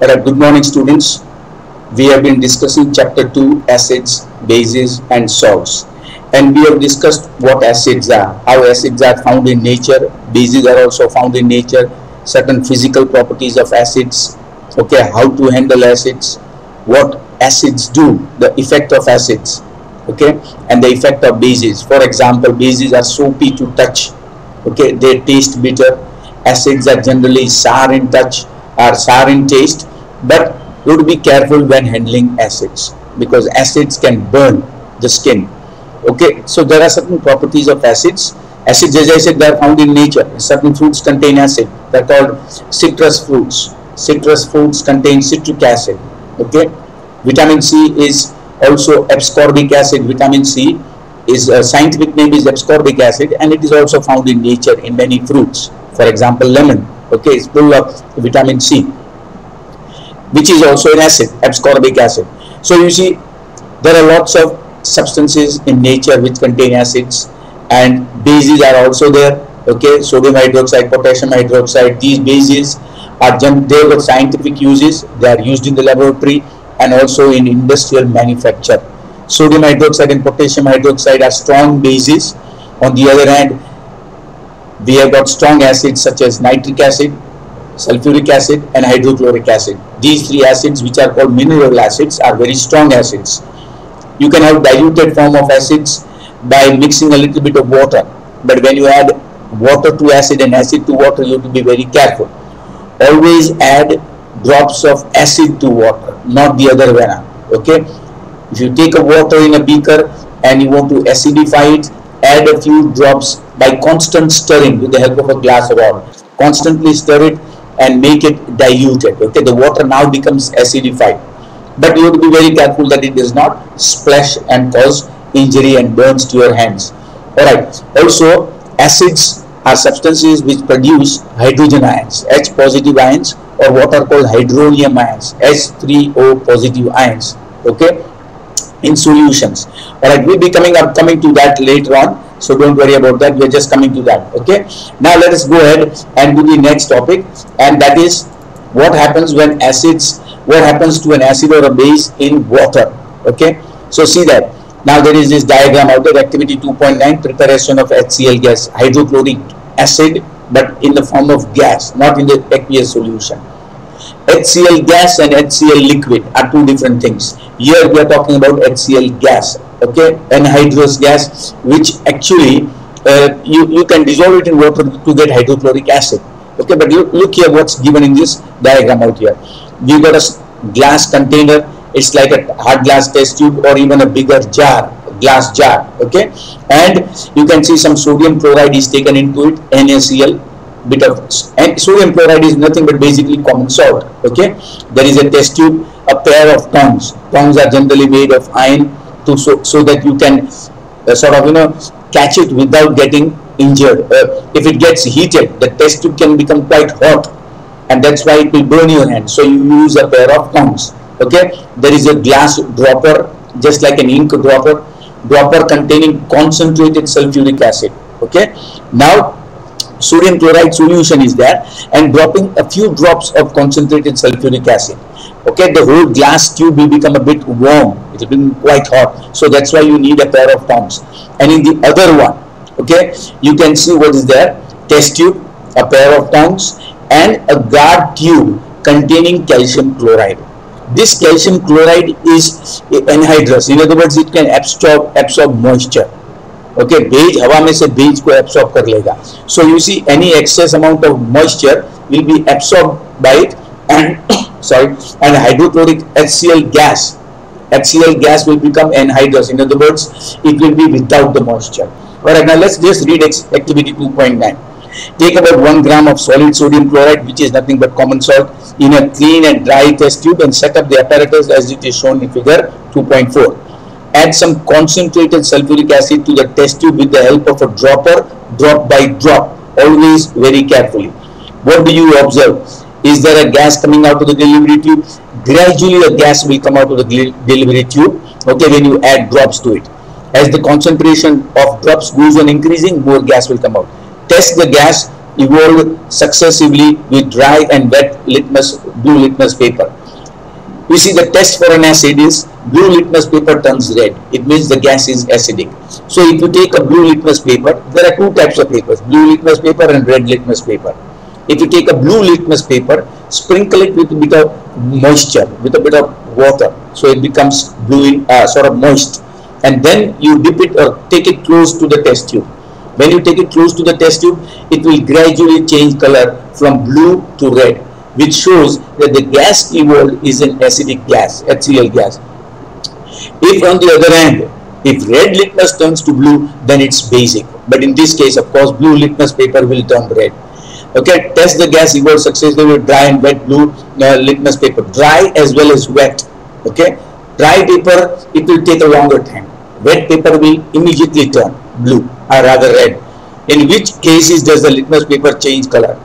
Alright, good morning students. We have been discussing chapter 2 acids, bases and salts, and we have discussed what acids are, how acids are found in nature, bases are also found in nature, certain physical properties of acids, okay, how to handle acids, what acids do, the effect of acids, okay, and the effect of bases. For example, bases are soapy to touch, okay, they taste bitter. Acids are generally sour in touch or sour in taste, but you have to be careful when handling acids because acids can burn the skin. Okay, so there are certain properties of acids. Acids, as I said, they are found in nature. Certain fruits contain acid. They are called citrus fruits. Citrus fruits contain citric acid. Okay, vitamin C is also ascorbic acid. Vitamin C is scientific name is ascorbic acid, and it is also found in nature in many fruits. For example, lemon, okay, is full of vitamin C, which is also an acid, ascorbic acid. So you see, there are lots of substances in nature which contain acids, and bases are also there. Okay, sodium hydroxide, potassium hydroxide, these bases are they have scientific uses. They are used in the laboratory and also in industrial manufacture. Sodium hydroxide and potassium hydroxide are strong bases. On the other hand, we have got strong acids such as nitric acid, sulfuric acid and hydrochloric acid. These three acids, which are called mineral acids, are very strong acids. You can have diluted form of acids by mixing a little bit of water, but when you add water to acid and acid to water, you have to be very careful. Always add drops of acid to water, not the other way around. Okay, if you take a water in a beaker and you want to acidify it, add a few drops by constant stirring with the help of a glass of water. Constantly stir it and make it diluted. Okay, the water now becomes acidified, but you have to be very careful that it does not splash and cause injury and burns to your hands. Alright, also acids are substances which produce hydrogen ions, H positive ions, or what are called hydronium ions, H3O positive ions, okay, in solutions. Alright, we'll be coming to that later on, so don't worry about that, we are just coming to that. Okay, now let us go ahead and do the next topic, and that is what happens when acids, what happens to an acid or a base in water. Okay, so see that now there is this diagram out there, activity 2.9, preparation of HCl gas, hydrochloric acid, but in the form of gas, not in the aqueous solution. HCl gas and HCl liquid are two different things. Here we are talking about HCl gas, okay, anhydrous gas, which actually you can dissolve it in water to get hydrochloric acid. Okay, but look here what's given in this diagram out here. We got a glass container. It's like a hard glass test tube or even a bigger jar, glass jar. Okay, and you can see some sodium chloride is taken into it, NaCl. Bit of, and sodium chloride is nothing but basically common salt. Okay, there is a test tube, a pair of tongs. Tongs are generally made of iron to so that you can sort of catch it without getting injured. If it gets heated, the test tube can become quite hot, and that's why it will burn your hand. So you use a pair of tongs. Okay, there is a glass dropper, just like an ink dropper containing concentrated sulfuric acid. Okay, now sodium chloride solution is there, and dropping a few drops of concentrated sulfuric acid. Okay, the whole glass tube will become a bit warm, it will become quite hot, so that's why you need a pair of tongs. And in the other one, okay, you can see what is there, test tube, a pair of tongs and a guard tube containing calcium chloride. This calcium chloride is anhydrous, in other words it can absorb moisture. Okay, भेज हवा में से भेज को absorb कर लेगा. So you see any excess amount of moisture will be absorbed by it, and and hydrochloric HCl gas will become anhydrous. In other words, it will be without the moisture. Alright, now let's just read activity 2.9. Take about 1 gram of solid sodium chloride, which is nothing but common salt, in a clean and dry test tube and set up the apparatus as it is shown in figure 2.4. Add some concentrated sulfuric acid to the test tube with the help of a dropper, drop by drop, always very carefully. What do you observe? Is there a gas coming out of the delivery tube? Gradually a gas will come out of the delivery tube, okay, when you add drops to it. As the concentration of drops goes on increasing, more gas will come out. Test the gas, evolve successively with dry and wet litmus blue litmus paper. You see, the test for an acid is blue litmus paper turns red. It means the gas is acidic. So if you take a blue litmus paper, there are two types of papers, blue litmus paper and red litmus paper. If you take a blue litmus paper, sprinkle it with a bit of moisture, with a bit of water, so it becomes blue, sort of moist, and then you dip it or take it close to the test tube. When you take it close to the test tube, it will gradually change color from blue to red, which shows that the gas evolved is an acidic gas, HCl gas. If on the other hand, if red litmus turns to blue, then it's basic. But in this case, of course, blue litmus paper will turn red. Okay, test the gas evolved successfully with dry and wet blue litmus paper, dry as well as wet. Okay, dry paper, it will take a longer time. Wet paper will immediately turn blue or rather red. In which cases does the litmus paper change color?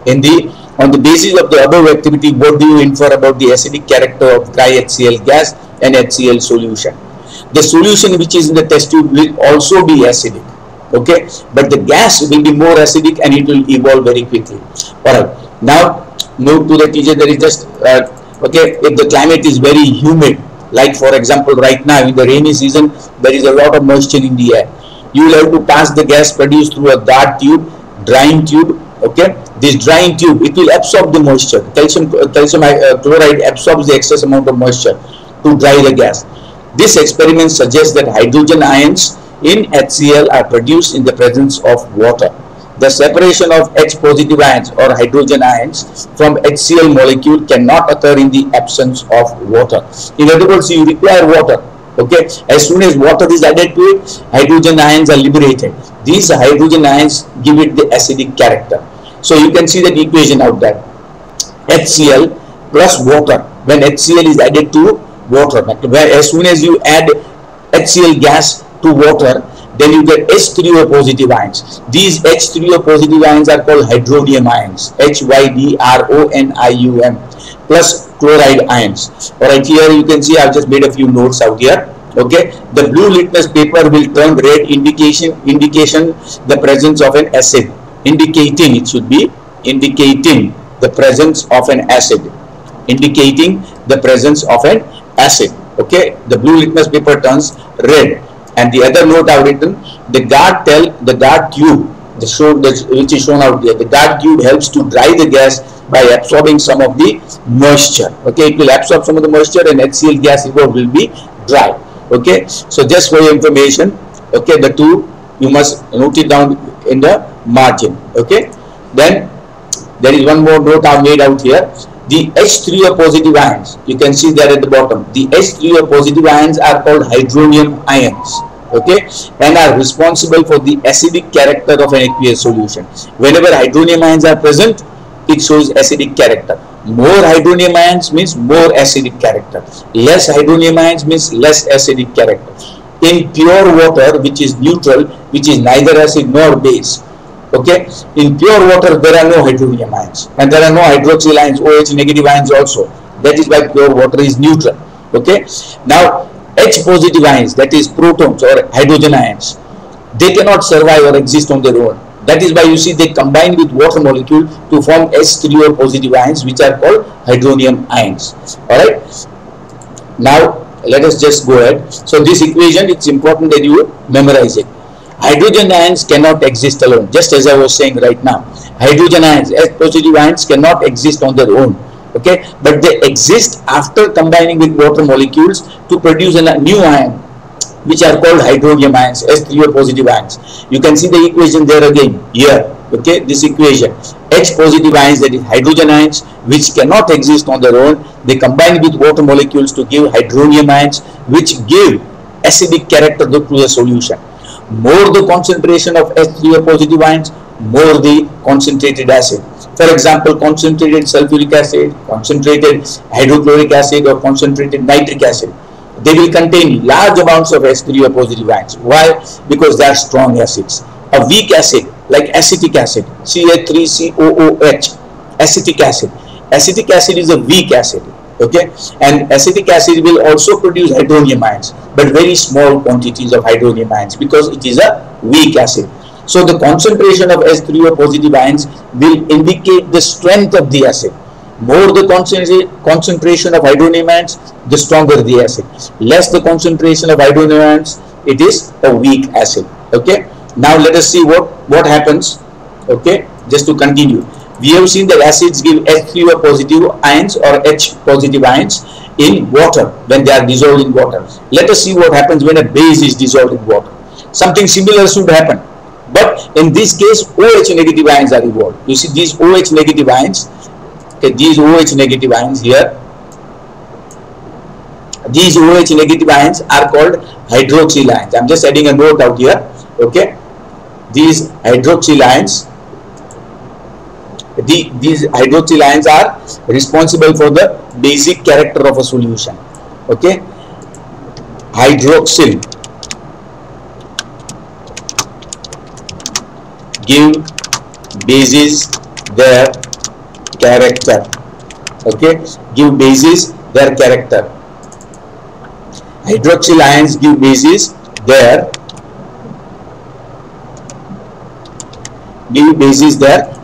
On the basis of the above activity, what do you infer about the acidic character of dry HCl gas and HCl solution? The solution which is in the test tube will also be acidic. Okay, but the gas will be more acidic and it will evolve very quickly. Alright, now move to the teacher. There is just okay, if the climate is very humid, like for example right now in the rainy season, there is a lot of moisture in the air. You will have to pass the gas produced through a guard tube, drying tube. Okay, this drying tube, it will absorb the moisture. Calcium chloride absorbs the excess amount of moisture to dry the gas. This experiment suggests that hydrogen ions in HCl are produced in the presence of water. The separation of H positive ions or hydrogen ions from HCl molecule cannot occur in the absence of water. In other words, you require water. Okay, as soon as water is added to it, hydrogen ions are liberated. These hydrogen ions give it the acidic character. So you can see that equation out there. HCl plus water. When HCl is added to water, as soon as you add HCl gas to water, then you get H3O positive ions. These H3O positive ions are called hydronium ions, HYDRONIUM, plus chloride ions. Alright, here you can see I have just made a few notes out here. Okay, the blue litmus paper will turn red, indication the presence of an acid. Indicating, it should be indicating the presence of an acid. Indicating the presence of an acid. Okay, the blue litmus paper turns red. And the other note I have written, the guard tube, which is shown out here, the guard tube helps to dry the gas by absorbing some of the moisture. Okay, it will absorb some of the moisture and HCl gas evolved will be dry. Okay, so just for your information, okay, the two you must note it down in the margin. Okay, then there is one more note I have made out here. The H3O positive ions, you can see that at the bottom. The H3O positive ions are called hydronium ions, okay, and are responsible for the acidic character of an aqueous solution. Whenever hydronium ions are present, it shows acidic character. More hydronium ions means more acidic character. Less hydronium ions means less acidic character. In pure water, which is neutral, which is neither acid nor base, okay, in pure water there are no hydronium ions and there are no hydroxyl ions, OH negative ions also. That is why pure water is neutral. Okay, now H positive ions, that is protons or hydrogen ions, they cannot survive or exist on their own. That is why you see they combine with water molecule to form H3O positive ions, which are called hydronium ions. Alright, now let us just go ahead. So this equation, it's important that you memorize it. Hydrogen ions cannot exist alone, just as I was saying right now. Hydrogen ions, H positive ions, cannot exist on their own. Okay, but they exist after combining with water molecules to produce a new ion, which are called hydronium ions, H3O positive ions. You can see the equation there again here. Okay, this equation, H positive ions, that is hydrogen ions, which cannot exist on their own, they combine with water molecules to give hydronium ions, which give acidic character to the solution. More the concentration of H3O positive ions, more the concentrated acid. For example, concentrated sulfuric acid, concentrated hydrochloric acid, or concentrated nitric acid, they will contain large amounts of H3O positive ions. Why? Because they are strong acids. A weak acid like acetic acid, CH3COOH, acetic acid. Acetic acid is a weak acid. Okay, and acetic acid will also produce hydronium ions, but very small quantities of hydronium ions because it is a weak acid. So the concentration of H3O positive ions will indicate the strength of the acid. More the concentration of hydronium ions, the stronger the acid. Less the concentration of hydronium ions, it is a weak acid. Okay. Now let us see what happens. Okay. Just to continue, we have seen that acids give H3O positive ions or H positive ions in water when they are dissolved in water. Let us see what happens when a base is dissolved in water. Something similar should happen, but in this case OH negative ions are involved. You see these OH negative ions. Okay, these OH negative ions here, these OH negative ions are called hydroxyl ions. I am just adding a note out here. Okay, these hydroxyl ions, these hydroxyl ions are responsible for the basic character of a solution. Okay, hydroxyl give bases their character. Okay, give bases their character. Hydroxyl ions give bases their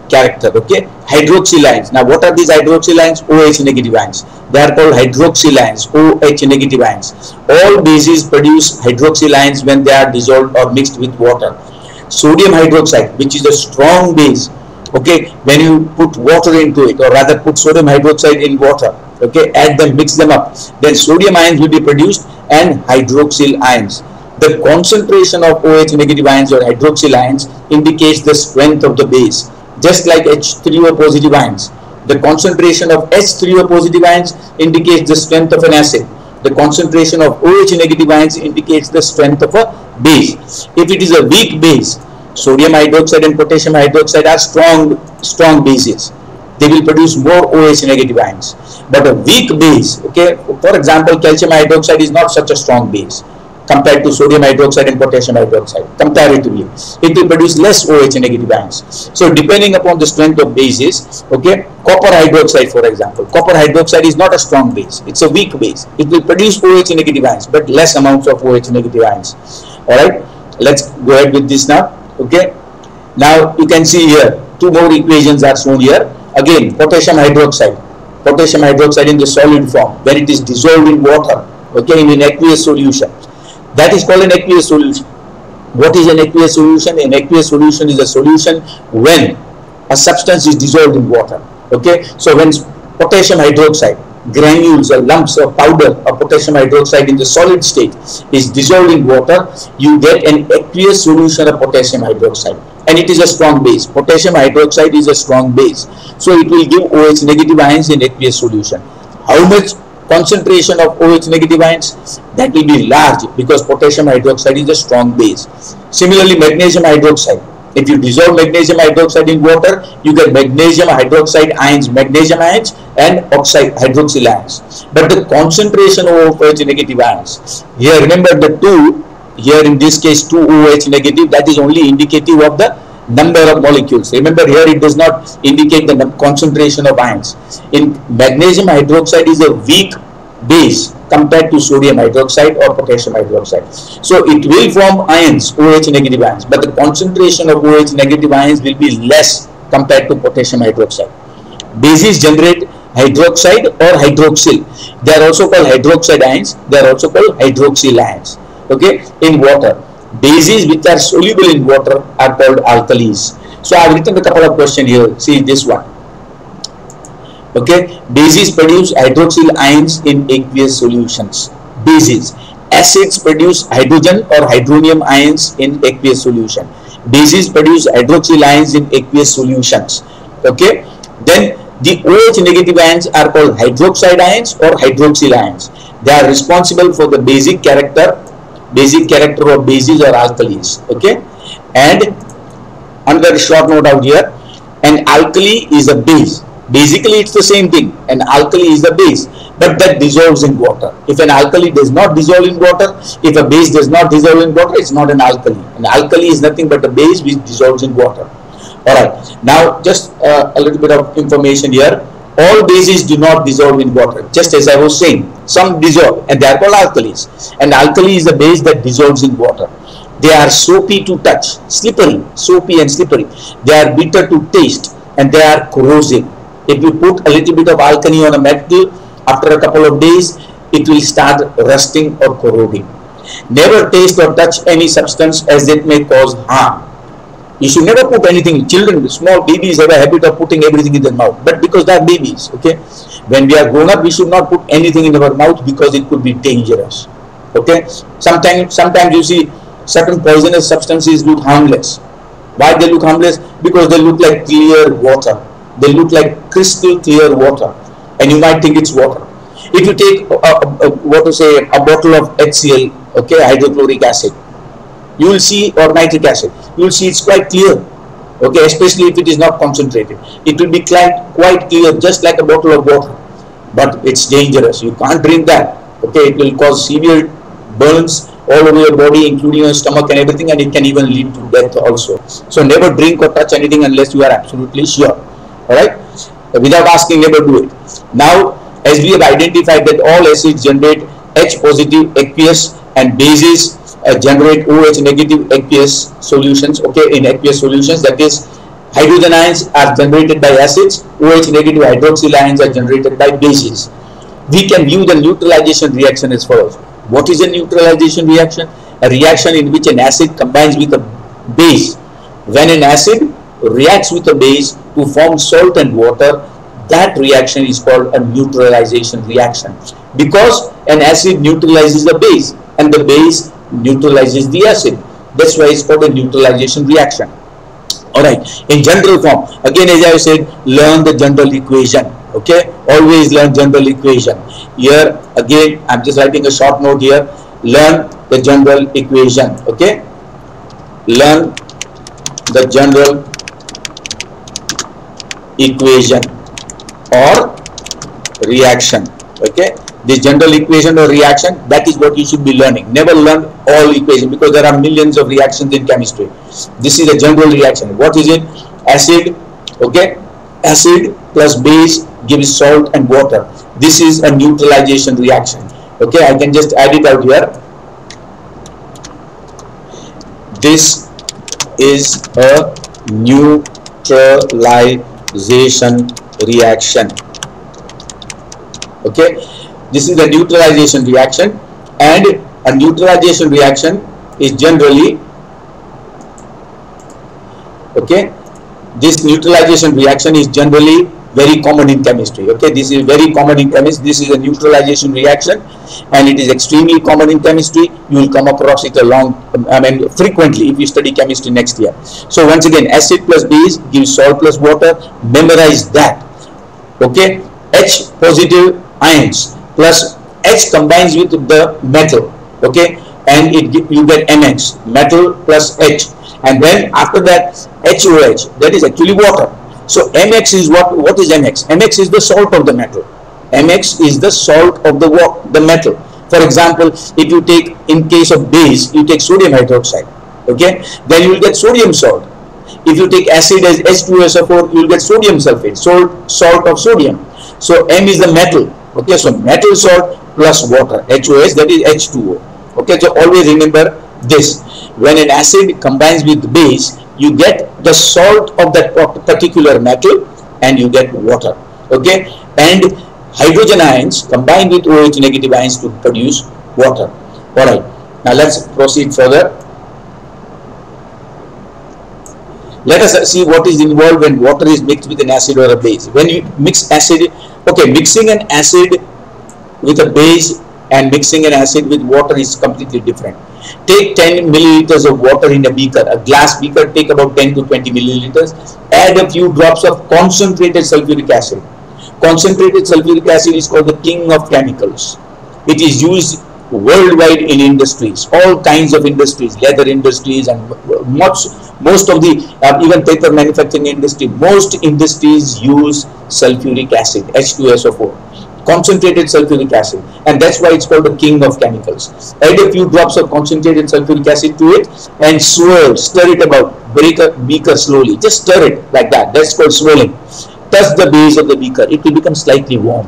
character. Okay, hydroxyl ions. Now what are these hydroxyl ions? OH negative ions. They are called hydroxyl ions, OH negative ions. All bases produce hydroxyl ions when they are dissolved or mixed with water. Sodium hydroxide, which is a strong base, okay, when you put water into it, or rather put sodium hydroxide in water, okay, add them, mix them up, then sodium ions will be produced and hydroxyl ions. The concentration of OH negative ions or hydroxyl ions indicates the strength of the base. Just like H3O positive ions, the concentration of H3O positive ions indicates the strength of an acid. The concentration of OH negative ions indicates the strength of a base. If it is a weak base, sodium hydroxide and potassium hydroxide are strong bases. They will produce more OH negative ions. But a weak base, okay, for example, calcium hydroxide is not such a strong base compared to sodium hydroxide and potassium hydroxide. Comparatively, it will produce less OH negative ions. So depending upon the strength of bases, okay, copper hydroxide, for example, copper hydroxide is not a strong base, it's a weak base. It will produce OH negative ions, but less amounts of OH negative ions. Alright, let's go ahead with this now. Okay, now you can see here two more equations are shown here. Again, potassium hydroxide in the solid form when it is dissolved in water, okay, in an aqueous solution. That is called an aqueous solution. What is an aqueous solution? An aqueous solution is a solution when a substance is dissolved in water. Okay, so when potassium hydroxide granules or lumps or powder of potassium hydroxide in the solid state is dissolved in water, you get an aqueous solution of potassium hydroxide, and it is a strong base. Potassium hydroxide is a strong base, so it will give OH negative ions in aqueous solution. How much concentration of OH negative ions? That will be large because potassium hydroxide is a strong base. Similarly, magnesium hydroxide, if you dissolve magnesium hydroxide in water, you get magnesium hydroxide ions, magnesium ions and oxide hydroxyl ions. But the concentration of OH negative ions, here remember the two, here in this case 2 OH negative, that is only indicative of the number of molecules. Remember here it does not indicate the concentration of ions. In magnesium hydroxide is a weak base compared to sodium hydroxide or potassium hydroxide. So it will form ions, OH negative ions, but the concentration of OH negative ions will be less compared to potassium hydroxide. Bases generate hydroxide or hydroxyl. They are also called hydroxide ions. They are also called hydroxyl ions. Okay, in water. Bases which are soluble in water are called alkalis. So I have written a couple of questions here. See this one. Okay, bases produce hydroxyl ions in aqueous solutions. Bases. Acids produce hydrogen or hydronium ions in aqueous solution. Bases produce hydroxyl ions in aqueous solutions. Okay, then the OH negative ions are called hydroxide ions or hydroxyl ions. They are responsible for the basic character of bases or alkalis. Okay, and another short note out here, an alkali is a base. Basically it's the same thing, an alkali is the base, but that dissolves in water. If an alkali does not dissolve in water, if a base does not dissolve in water, it's not an alkali. An alkali is nothing but a base which dissolves in water. Alright, now just a little bit of information here. All bases do not dissolve in water, just as I was saying. Some dissolve and they are called alkalis. An alkali is a base that dissolves in water. They are soapy to touch, slippery, soapy and slippery. They are bitter to taste and they are corrosive. If you put a little bit of alkali on a metal, after a couple of days, it will start rusting or corroding. Never taste or touch any substance as it may cause harm. You should never put anything. Children, small babies have a habit of putting everything in their mouth, but because they are babies, okay. When we are grown up, we should not put anything in our mouth because it could be dangerous. Okay. Sometimes you see certain poisonous substances look harmless. Why they look harmless? Because they look like clear water. They look like crystal clear water, and you might think it's water. If you take a bottle of HCl, okay, hydrochloric acid, you will see, or nitric acid, you will see it's quite clear, okay, especially if it is not concentrated. It will be quite clear, just like a bottle of water, but it's dangerous. You can't drink that, okay. It will cause severe burns all over your body, including your stomach and everything, and it can even lead to death also. So never drink or touch anything unless you are absolutely sure. All right, without asking, never do it. Now, as we have identified that all acids generate H positive aqueous and bases generate OH negative aqueous solutions, okay, in aqueous solutions, that is, hydrogen ions are generated by acids, OH negative hydroxyl ions are generated by bases. We can view the neutralization reaction as follows. What is a neutralization reaction? A reaction in which an acid combines with a base. When an acid reacts with a base to form salt and water, that reaction is called a neutralization reaction, because an acid neutralizes the base and the base neutralizes the acid. That's why it's called a neutralization reaction. Alright, in general form, again, as I said, learn the general equation. Okay, always learn general equation. Here again, I'm just writing a short note here. Learn the general equation. Okay, learn the general equation or reaction. Okay, this general equation or reaction, that is what you should be learning. Never learn all equations, because there are millions of reactions in chemistry. This is a general reaction. What is it? Acid, okay, acid plus base gives salt and water. This is a neutralization reaction. Okay, I can just add it out here. This is a neutralization reaction. Okay, this is the neutralization reaction, and a neutralization reaction is generally, okay, this neutralization reaction is generally very common in chemistry. Okay, this is very common in chemistry. This is a neutralization reaction, and it is extremely common in chemistry. You will come across it frequently if you study chemistry next year. So once again, acid plus base gives salt plus water. Memorize that. Okay, H positive ions plus H combines with the metal, okay, and you get MX, metal plus H, and then after that HOH, that is actually water. So MX is what is MX? MX is the salt of the metal. MX is the salt of the metal. For example, if you take, in case of base, you take sodium hydroxide, okay, then you will get sodium salt. If you take acid as H2SO4, you will get sodium sulfate, salt of sodium. So M is the metal. Okay, so metal salt plus water, HOH, that is H2O. Okay, so always remember this. When an acid combines with base, you get the salt of that particular metal and you get water. Okay, and hydrogen ions combine with OH negative ions to produce water. Alright, now let's proceed further. Let us see what is involved when water is mixed with an acid or a base. When you mix acid, okay, mixing an acid with a base and mixing an acid with water is completely different. Take 10 milliliters of water in a beaker, a glass beaker, take about 10 to 20 milliliters, add a few drops of concentrated sulfuric acid. Concentrated sulfuric acid is called the king of chemicals. It is used worldwide in industries, all kinds of industries, leather industries, and most of the even paper manufacturing industry. Most industries use sulfuric acid, H2SO4, concentrated sulfuric acid, and that's why it's called the king of chemicals. Add a few drops of concentrated sulfuric acid to it and swirl, stir it about, break a beaker slowly, just stir it like that. That's called swirling. Touch the base of the beaker, it will become slightly warm.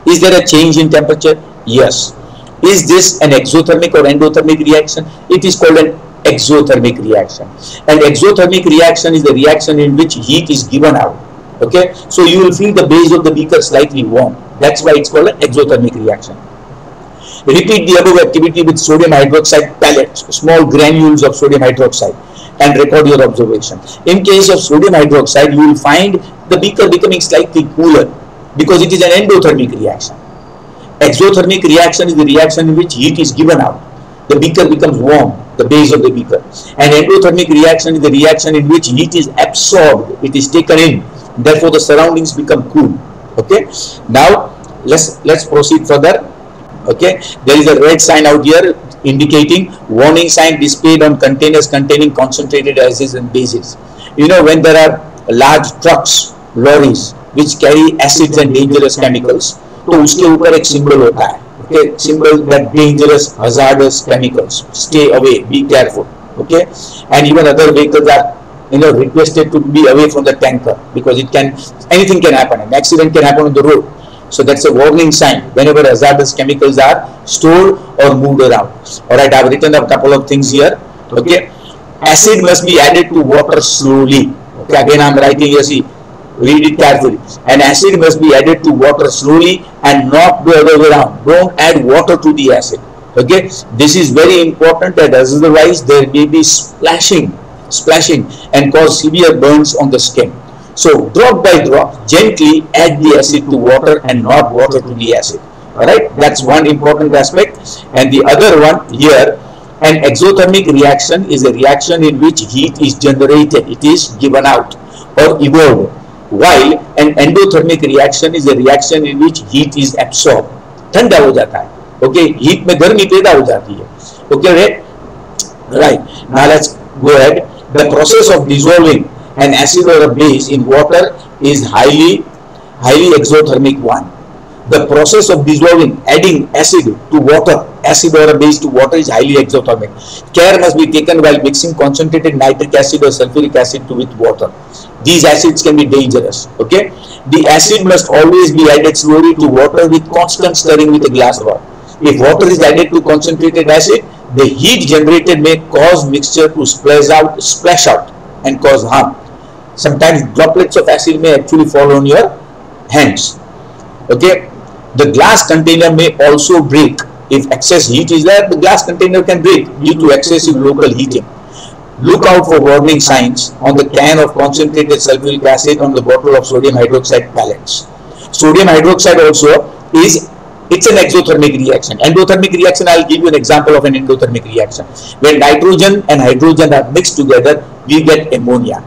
Is there a change in temperature? Yes. Is this an exothermic or endothermic reaction? It is called an exothermic reaction. And exothermic reaction is the reaction in which heat is given out. Okay, so you will feel the base of the beaker slightly warm. That's why it's called an exothermic reaction. Repeat the above activity with sodium hydroxide pellets, small granules of sodium hydroxide, and record your observation. In case of sodium hydroxide, you will find the beaker becoming slightly cooler because it is an endothermic reaction. Exothermic reaction is the reaction in which heat is given out. The beaker becomes warm, the base of the beaker. And endothermic reaction is the reaction in which heat is absorbed, it is taken in, therefore the surroundings become cool. Okay, now let's proceed further. Okay, there is a red sign out here indicating warning sign displayed on containers containing concentrated acids and bases. You know, when there are large trucks, lorries which carry acids and dangerous chemicals, तो उसके ऊपर एक symbol होता है. Okay, symbol that dangerous, hazardous chemicals. Stay away, be careful. Okay, and even other vehicles are, you know, requested to be away from the tanker because anything can happen. An accident can happen on the road. So that's a warning sign whenever hazardous chemicals are stored or moved around. Alright, I've written a couple of things here. Okay, acid must be added to water slowly. Okay, again I'm writing here, see, read it carefully. An acid must be added to water slowly and not the other way around. Don't add water to the acid. Okay, this is very important, and otherwise there may be splashing and cause severe burns on the skin. So drop by drop, gently add the acid to water and not water to the acid. Alright, that's one important aspect. And the other one here, an exothermic reaction is a reaction in which heat is generated, it is given out or evolved, while an endothermic reaction is a reaction in which heat is absorbed. ठंडा हो जाता है. Okay, heat में गर्मी पैदा हो जाती है. Okay, right. Now let's go ahead. The process of dissolving an acid or a base in water is highly exothermic one. The process of dissolving, adding acid to water, acid or a base to water is highly exothermic. Care must be taken while mixing concentrated nitric acid or sulfuric acid with water. These acids can be dangerous. Okay, the acid must always be added slowly to water with constant stirring with a glass rod. If water is added to concentrated acid, the heat generated may cause mixture to splash out and cause harm. Sometimes droplets of acid may actually fall on your hands. Okay, the glass container may also break. If excess heat is there, the glass container can break due to excessive local heating. Look out for warning signs on the can of concentrated sulfuric acid on the bottle of sodium hydroxide pellets. Sodium hydroxide also it's an exothermic reaction. Endothermic reaction, I'll give you an example of an endothermic reaction. When nitrogen and hydrogen are mixed together, we get ammonia.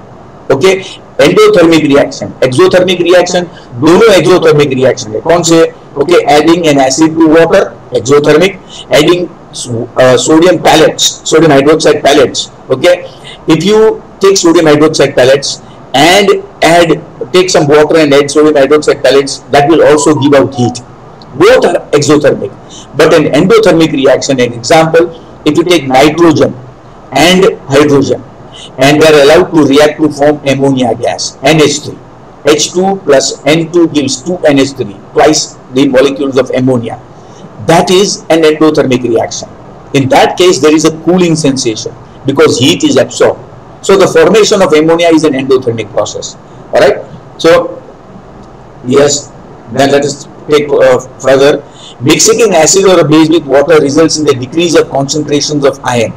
Okay, endothermic reaction. Exothermic reaction, दोनों exothermic reaction है. कौन से? Okay, adding an acid to water, exothermic. Adding sodium hydroxide pellets. Okay, if you take sodium hydroxide pellets and take some water and add sodium hydroxide pellets, that will also give out heat. Both are exothermic. But an endothermic reaction, an example, if you take nitrogen and hydrogen and they are allowed to react to form ammonia gas, NH3. H2 plus N2 gives 2NH3, twice the molecules of ammonia. That is an endothermic reaction. In that case, there is a cooling sensation because heat is absorbed. So the formation of ammonia is an endothermic process. Alright. So yes, then let us take further. Mixing an acid or a base with water results in the decrease of concentrations of iron.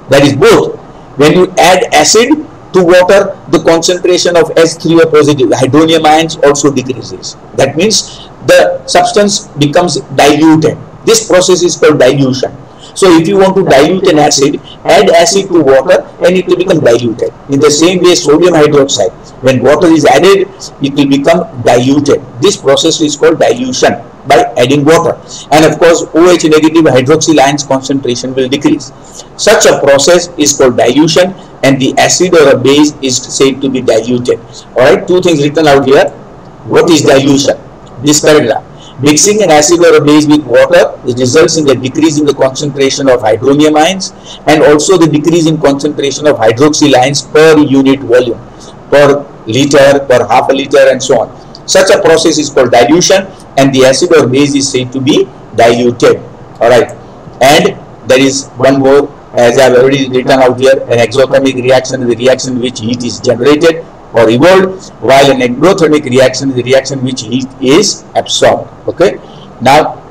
That is both. When you add acid to water, the concentration of H3O positive, hydronium ions, also decreases. That means the substance becomes diluted. This process is called dilution. So if you want to dilute an acid, add acid to water and it will become diluted. In the same way, sodium hydroxide, when water is added, it will become diluted. This process is called dilution by adding water. And of course, OH negative hydroxyl ions concentration will decrease. Such a process is called dilution, and the acid or a base is said to be diluted. Alright, two things written out here. What is dilution? This paragraph. Mixing an acid or a base with water results in the decrease in the concentration of hydronium ions and also the decrease in concentration of hydroxyl ions per unit volume, per liter, per half a liter, and so on. Such a process is called dilution, and the acid or base is said to be diluted. Alright, and there is one more, as I have already written out here. An exothermic reaction is the reaction in which heat is generated, or evolved, while an endothermic reaction is a reaction which heat is absorbed. Okay. Now,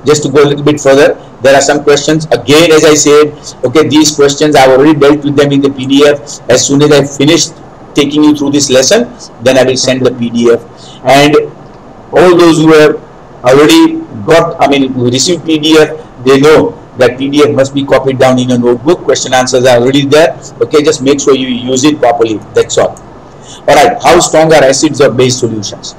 just to go a little bit further, there are some questions. Again, as I said, okay, these questions I have already dealt with them in the PDF. As soon as I finish taking you through this lesson, then I will send the PDF. And all those who have already who received PDF, they know that PDF must be copied down in a notebook. Question answers are already there. Okay, just make sure you use it properly. That's all. Alright, how strong are acids or base solutions?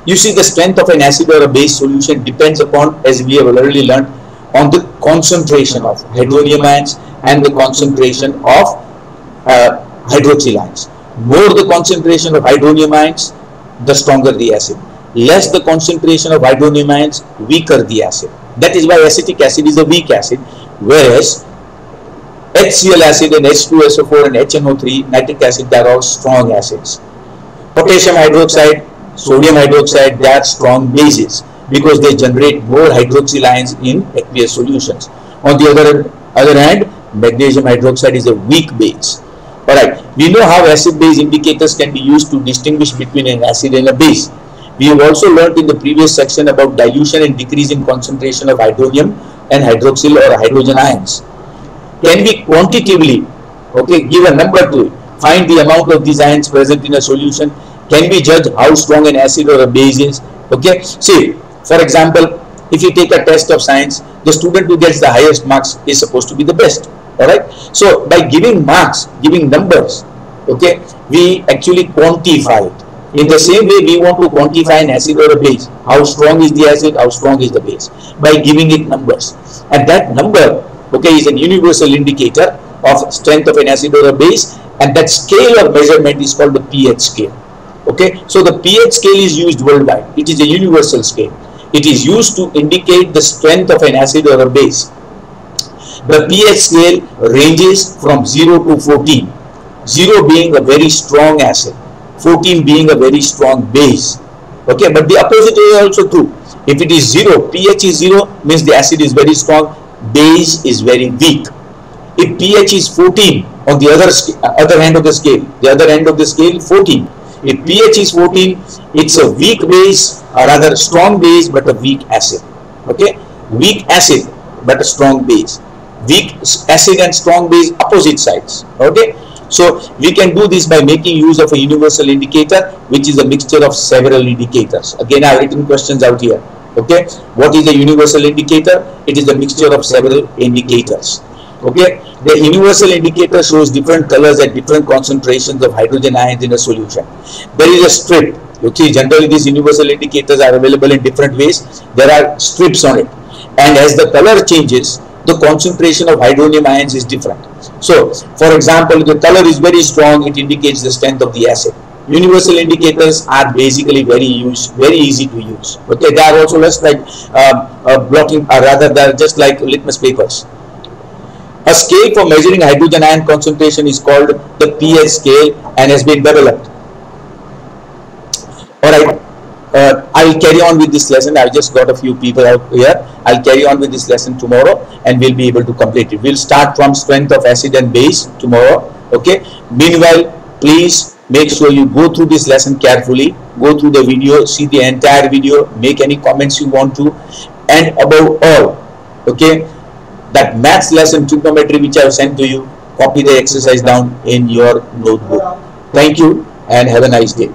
You see, the strength of an acid or a base solution depends upon, as we have already learned, on the concentration of hydronium ions and the concentration of hydroxyl ions. More the concentration of hydronium ions, the stronger the acid. Less the concentration of hydronium ions, weaker the acid. That is why acetic acid is a weak acid, whereas HCl acid and H2SO4 and HNO3, nitric acid, they are all strong acids. Potassium hydroxide, sodium hydroxide, they are strong bases because they generate more hydroxyl ions in aqueous solutions. On the other hand, magnesium hydroxide is a weak base. Alright, we know how acid-base indicators can be used to distinguish between an acid and a base. We have also learned in the previous section about dilution and decrease in concentration of hydronium and hydroxyl or hydrogen ions. Can we quantitatively, okay, give a number to it, find the amount of these ions present in a solution? Can we judge how strong an acid or a base is? Okay, see, for example, if you take a test of science, the student who gets the highest marks is supposed to be the best. Alright, so by giving marks, giving numbers, okay, we actually quantify it. In the same way, we want to quantify an acid or a base. How strong is the acid, how strong is the base? By giving it numbers. And that number, okay, is an universal indicator of strength of an acid or a base, and that scale of measurement is called the pH scale. Okay, so the pH scale is used worldwide. It is a universal scale. It is used to indicate the strength of an acid or a base. The pH scale ranges from 0 to 14. 0 being a very strong acid, 14 being a very strong base. Okay, but the opposite is also true. If it is 0, pH is 0, means the acid is very strong, base is very weak. If pH is 14 on the other end of the scale, 14. If pH is 14, it's a weak base, or rather strong base but a weak acid. Okay, weak acid but a strong base. Weak acid and strong base, opposite sides. Okay, so we can do this by making use of a universal indicator, which is a mixture of several indicators. Again, I have written questions out here. Okay, what is a universal indicator? It is a mixture of several indicators. Okay, the universal indicator shows different colors at different concentrations of hydrogen ions in a solution. There is a strip. Okay, generally these universal indicators are available in different ways. There are strips on it, and as the color changes, the concentration of hydronium ions is different. So, for example, the color is very strong, it indicates the strength of the acid. Universal indicators are basically very easy to use. Okay, they are also less like blocking, or rather they are just like litmus papers. A scale for measuring hydrogen ion concentration is called the pH scale and has been developed. Alright, I'll carry on with this lesson. I just got a few people out here. I'll carry on with this lesson tomorrow and we'll be able to complete it. We'll start from strength of acid and base tomorrow. Okay. Meanwhile, please make sure you go through this lesson carefully. Go through the video, see the entire video, make any comments you want to, and above all, okay, that maths lesson trigonometry which I have sent to you, copy the exercise down in your notebook. Thank you and have a nice day.